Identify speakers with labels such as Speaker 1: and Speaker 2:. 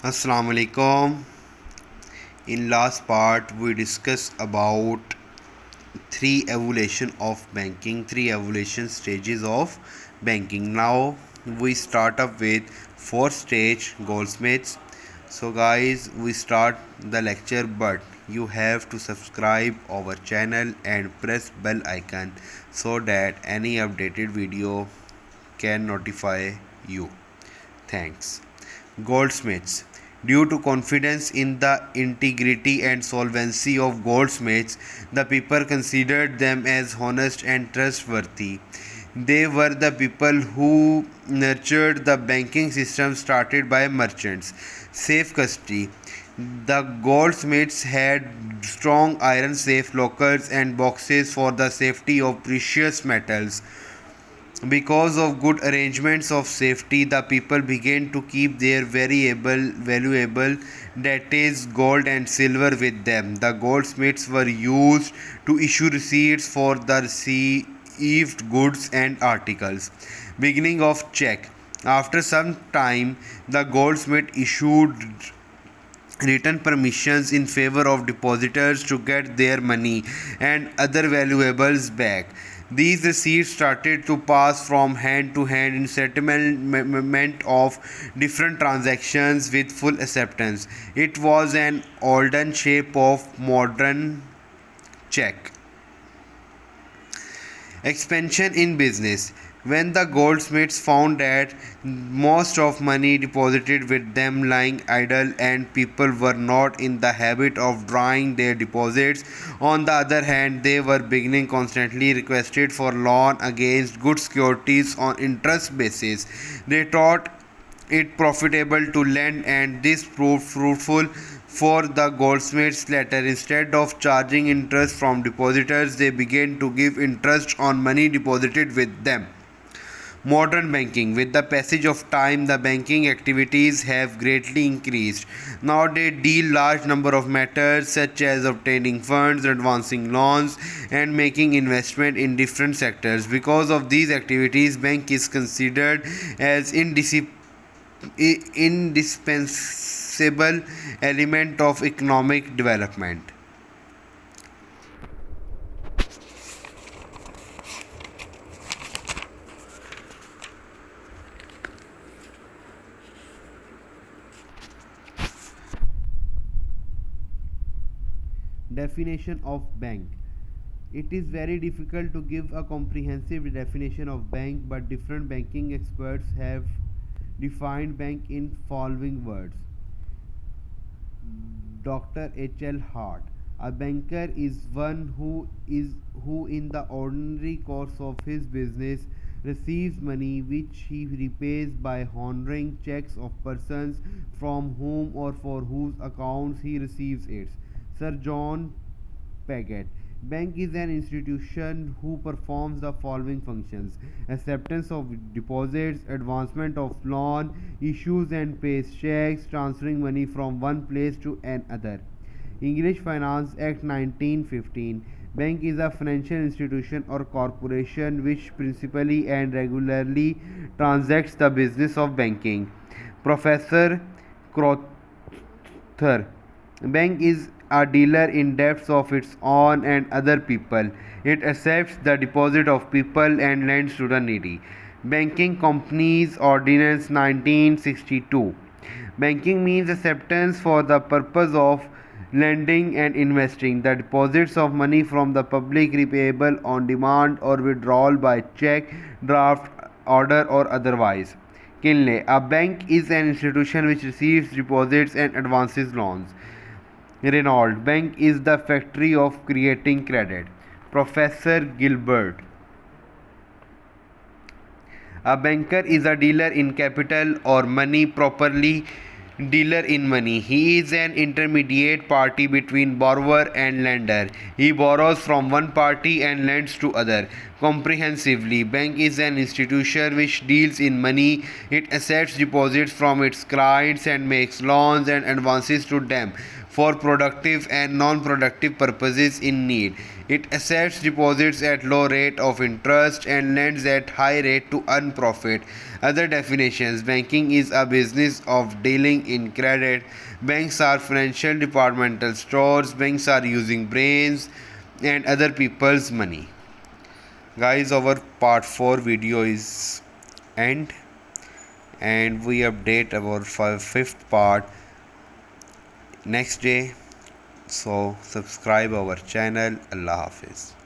Speaker 1: Assalamu alaikum. In last part we discussed about three evolution of banking, three evolution stages of banking. Now we start up with fourth stage Goldsmiths. So guys, we start the lecture, but you have to subscribe our channel and press bell icon so that any updated video can notify you. Thanks. Goldsmiths. Due to confidence in the integrity and solvency of goldsmiths, the people considered them as honest and trustworthy. They were the people who nurtured the banking system started by merchants. Safe custody. The goldsmiths had strong iron safe lockers and boxes for the safety of precious metals. Because of good arrangements of safety, the people began to keep their valuable, that is, gold and silver with them. The goldsmiths were used to issue receipts for the received goods and articles. Beginning of check. After some time, the goldsmith issued written permissions in favor of depositors to get their money and other valuables back. These receipts started to pass from hand to hand in settlement of different transactions with full acceptance. It was an olden shape of modern check. Expansion in business. When the goldsmiths found that most of money deposited with them lying idle and people were not in the habit of drawing their deposits, on the other hand, they were beginning constantly requested for loan against good securities on interest basis. They thought it profitable to lend, and this proved fruitful for the goldsmiths later. Instead of charging interest from depositors, they began to give interest on money deposited with them. Modern banking. With the passage of time, the banking activities have greatly increased. Now they deal large number of matters such as obtaining funds, advancing loans, and making investment in different sectors. Because of these activities, bank is considered as indispensable element of economic development. Definition of bank. It is very difficult to give a comprehensive definition of bank, but different banking experts have defined bank in following words. Dr. H.L. Hart. A banker is one who in the ordinary course of his business receives money which he repays by honoring checks of persons from whom or for whose accounts he receives it. Sir John Paget. Bank is an institution who performs the following functions: acceptance of deposits, advancement of loan, issues and pays checks, transferring money from one place to another. English Finance Act 1915. Bank is a financial institution or corporation which principally and regularly transacts the business of banking. Professor Crowther. Bank is a dealer in debts of its own and other people. It accepts the deposit of people and lends to the needy. Banking Companies Ordinance 1962. Banking means acceptance for the purpose of lending and investing. The deposits of money from the public repayable on demand or withdrawal by check, draft, order or otherwise. Kinley. A bank is an institution which receives deposits and advances loans. Renault. Bank is the factory of creating credit. Professor Gilbert. A banker is a dealer in capital or money, properly dealer in money. He is an intermediate party between borrower and lender. He borrows from one party and lends to other. Comprehensively, bank is an institution which deals in money. It accepts deposits from its clients and makes loans and advances to them for productive and non-productive purposes in need. It accepts deposits at low rate of interest and lends at high rate to earn profit. Other definitions: banking is a business of dealing in credit. Banks are financial departmental stores. Banks are using brains and other people's money. Guys, our part 4 video is end, and we update our fifth part next day. So subscribe our channel. Allah Hafiz.